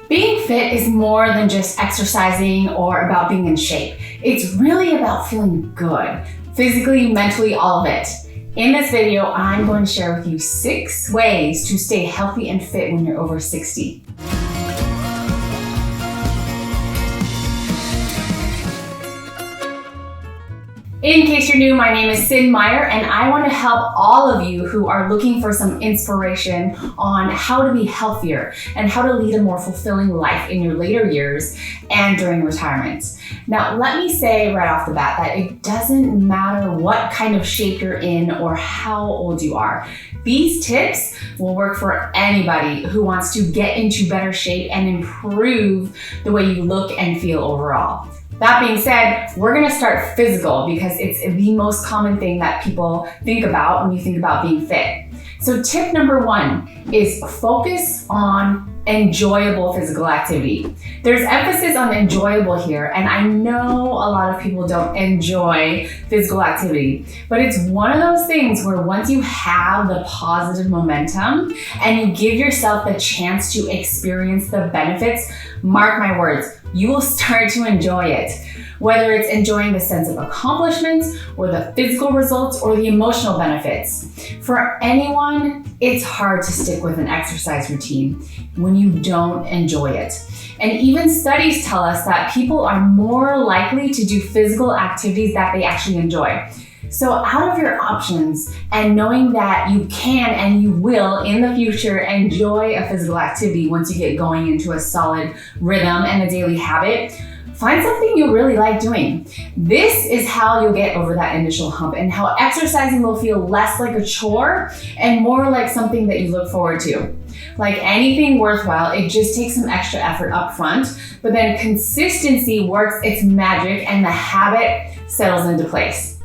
Being fit is more than just exercising or about being in shape. It's really about feeling good, physically, mentally, all of it. In this video, I'm going to share with you 6 ways to stay healthy and fit when you're over 60. In case you're new, my name is Cyn Meyer, and I want to help all of you who are looking for some inspiration on how to be healthier and how to lead a more fulfilling life in your later years and during retirement. Now, let me say right off the bat that it doesn't matter what kind of shape you're in or how old you are. These tips will work for anybody who wants to get into better shape and improve the way you look and feel overall. That being said, we're gonna start physical because it's the most common thing that people think about when you think about being fit. So tip number 1 is focus on enjoyable physical activity. There's emphasis on enjoyable here, and I know a lot of people don't enjoy physical activity, but it's one of those things where once you have the positive momentum and you give yourself the chance to experience the benefits, mark my words, you will start to enjoy it. Whether it's enjoying the sense of accomplishments or the physical results or the emotional benefits. For anyone, it's hard to stick with an exercise routine when you don't enjoy it. And even studies tell us that people are more likely to do physical activities that they actually enjoy. So out of your options and knowing that you can and you will in the future enjoy a physical activity once you get going into a solid rhythm and a daily habit, find something you really like doing. This is how you'll get over that initial hump and how exercising will feel less like a chore and more like something that you look forward to. Like anything worthwhile, it just takes some extra effort up front, but then consistency works its magic and the habit settles into place.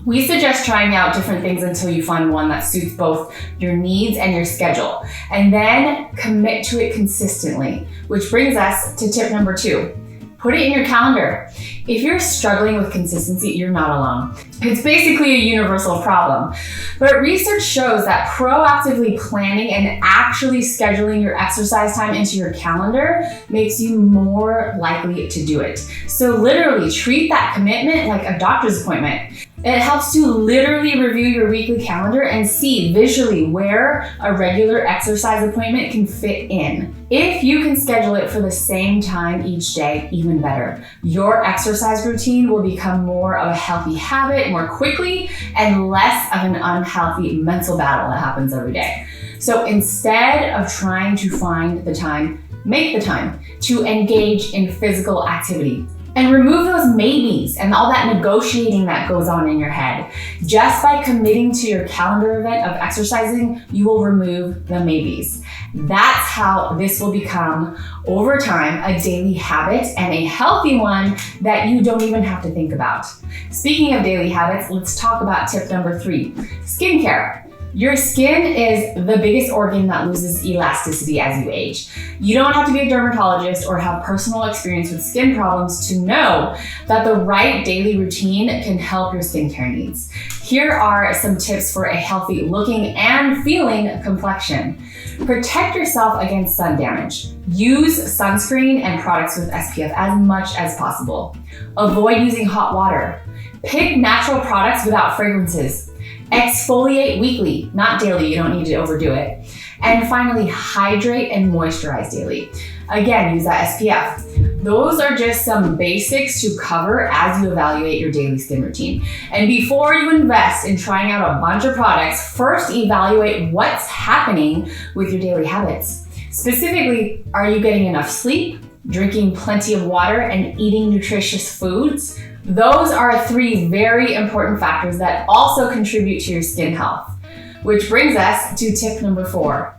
We suggest trying out different things until you find one that suits both your needs and your schedule, and then commit to it consistently, which brings us to tip number 2. Put it in your calendar. If you're struggling with consistency, you're not alone. It's basically a universal problem. But research shows that proactively planning and actually scheduling your exercise time into your calendar makes you more likely to do it. So literally treat that commitment like a doctor's appointment. It helps to literally review your weekly calendar and see visually where a regular exercise appointment can fit in. If you can schedule it for the same time each day, even better. Your exercise routine will become more of a healthy habit more quickly and less of an unhealthy mental battle that happens every day. So instead of trying to find the time, make the time to engage in physical activity. And remove those maybes and all that negotiating that goes on in your head. Just by committing to your calendar event of exercising, you will remove the maybes. That's how this will become, over time, a daily habit and a healthy one that you don't even have to think about. Speaking of daily habits, let's talk about tip number 3, skincare. Your skin is the biggest organ that loses elasticity as you age. You don't have to be a dermatologist or have personal experience with skin problems to know that the right daily routine can help your skincare needs. Here are some tips for a healthy looking and feeling complexion. Protect yourself against sun damage. Use sunscreen and products with SPF as much as possible. Avoid using hot water. Pick natural products without fragrances. Exfoliate weekly, not daily, you don't need to overdo it. And finally, hydrate and moisturize daily. Again, use that SPF. Those are just some basics to cover as you evaluate your daily skin routine. And before you invest in trying out a bunch of products, first evaluate what's happening with your daily habits. Specifically, are you getting enough sleep, drinking plenty of water, and eating nutritious foods? Those are 3 very important factors that also contribute to your skin health. Which brings us to tip number 4.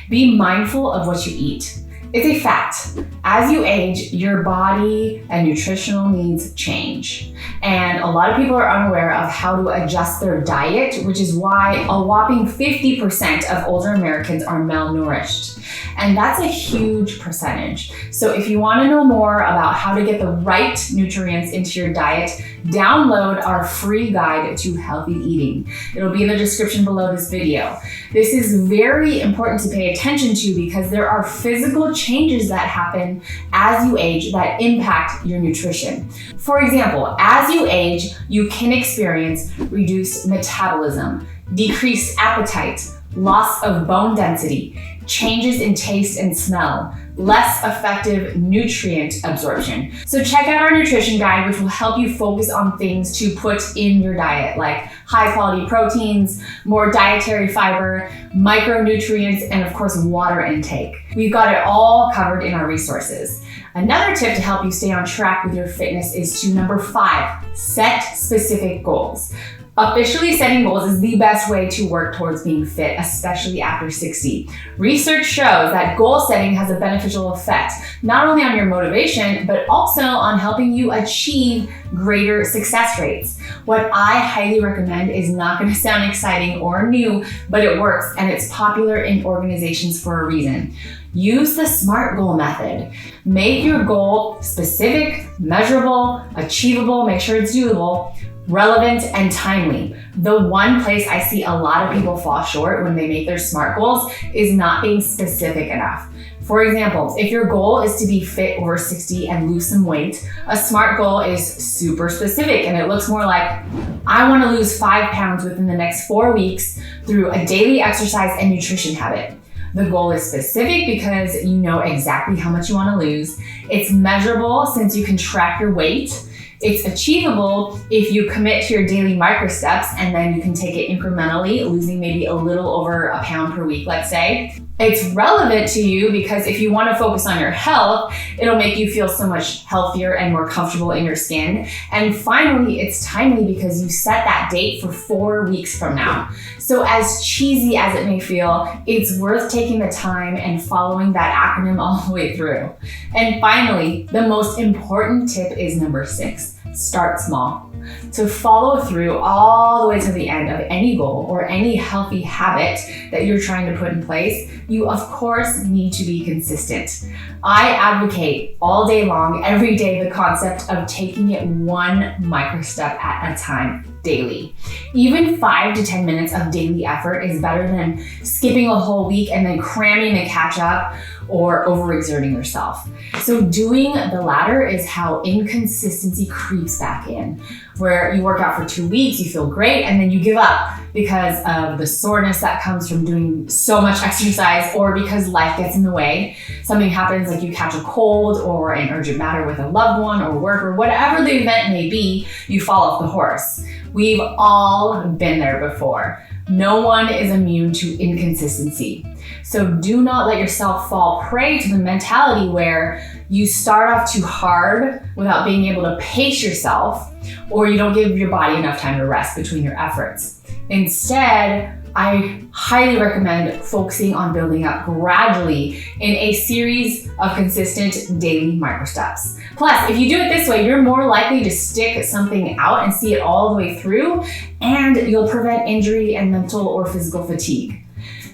Be mindful of what you eat. It's a fact. As you age, your body and nutritional needs change. And a lot of people are unaware of how to adjust their diet, which is why a whopping 50% of older Americans are malnourished. And that's a huge percentage. So if you want to know more about how to get the right nutrients into your diet, download our free guide to healthy eating. It'll be in the description below this video. This is very important to pay attention to because there are physical changes that happen as you age that impact your nutrition. For example, as you age, you can experience reduced metabolism, decreased appetite, loss of bone density, changes in taste and smell, less effective nutrient absorption. So check out our nutrition guide, which will help you focus on things to put in your diet, like high quality proteins, more dietary fiber, micronutrients, and of course, water intake. We've got it all covered in our resources. Another tip to help you stay on track with your fitness is to number 5, set specific goals. Officially setting goals is the best way to work towards being fit, especially after 60. Research shows that goal setting has a beneficial effect, not only on your motivation, but also on helping you achieve greater success rates. What I highly recommend is not going to sound exciting or new, but it works, and it's popular in organizations for a reason. Use the SMART goal method. Make your goal specific, measurable, achievable, make sure it's doable, relevant, and timely. The one place I see a lot of people fall short when they make their SMART goals is not being specific enough. For example, if your goal is to be fit over 60 and lose some weight, a SMART goal is super specific, and it looks more like, I want to lose 5 pounds within the next 4 weeks through a daily exercise and nutrition habit. The goal is specific because you know exactly how much you want to lose. It's measurable since you can track your weight. It's achievable if you commit to your daily micro steps, and then you can take it incrementally, losing maybe a little over a pound per week, let's say. It's relevant to you because if you want to focus on your health, it'll make you feel so much healthier and more comfortable in your skin. And finally, it's timely because you set that date for 4 weeks from now. So as cheesy as it may feel, it's worth taking the time and following that acronym all the way through. And finally, the most important tip is number 6. Start small. To follow through all the way to the end of any goal or any healthy habit that you're trying to put in place, you of course need to be consistent. I advocate all day long, every day, the concept of taking it one micro step at a time daily. Even 5 to 10 minutes of daily effort is better than skipping a whole week and then cramming to catch up or overexerting yourself. So doing the latter is how inconsistency creeps back in, where you work out for 2 weeks, you feel great, and then you give up because of the soreness that comes from doing so much exercise, or because life gets in the way. Something happens, like you catch a cold or an urgent matter with a loved one or work or whatever the event may be, you fall off the horse. We've all been there before. No one is immune to inconsistency. So do not let yourself fall prey to the mentality where you start off too hard without being able to pace yourself, or you don't give your body enough time to rest between your efforts. Instead, I highly recommend focusing on building up gradually in a series of consistent daily micro steps. Plus, if you do it this way, you're more likely to stick something out and see it all the way through, and you'll prevent injury and mental or physical fatigue.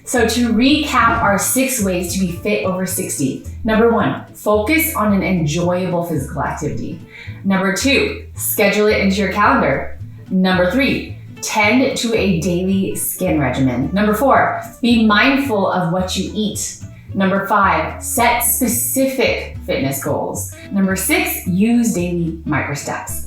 So to recap our 6 ways to be fit over 60. Number 1, focus on an enjoyable physical activity. Number 2, schedule it into your calendar. Number 3, tend to a daily skin regimen. Number 4, be mindful of what you eat. Number 5, set specific fitness goals. Number 6, use daily micro steps.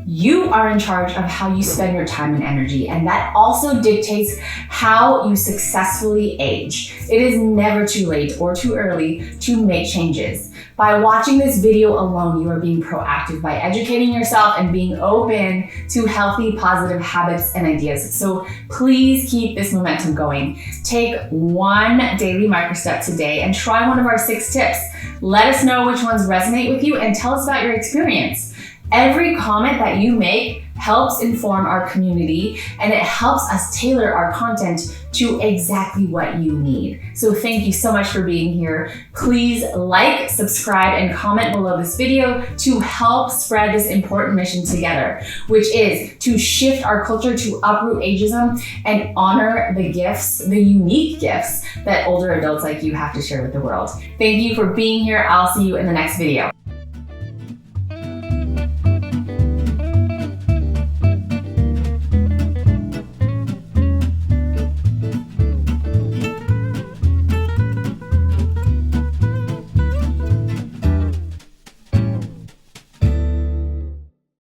You are in charge of how you spend your time and energy, and that also dictates how you successfully age. It is never too late or too early to make changes. By watching this video alone, you are being proactive by educating yourself and being open to healthy, positive habits and ideas. So please keep this momentum going. Take one daily micro step today and try one of our 6 tips. Let us know which ones resonate with you and tell us about your experience. Every comment that you make helps inform our community, and it helps us tailor our content to exactly what you need. So thank you so much for being here. Please like, subscribe, and comment below this video to help spread this important mission together, which is to shift our culture to uproot ageism and honor the gifts, the unique gifts that older adults like you have to share with the world. Thank you for being here. I'll see you in the next video.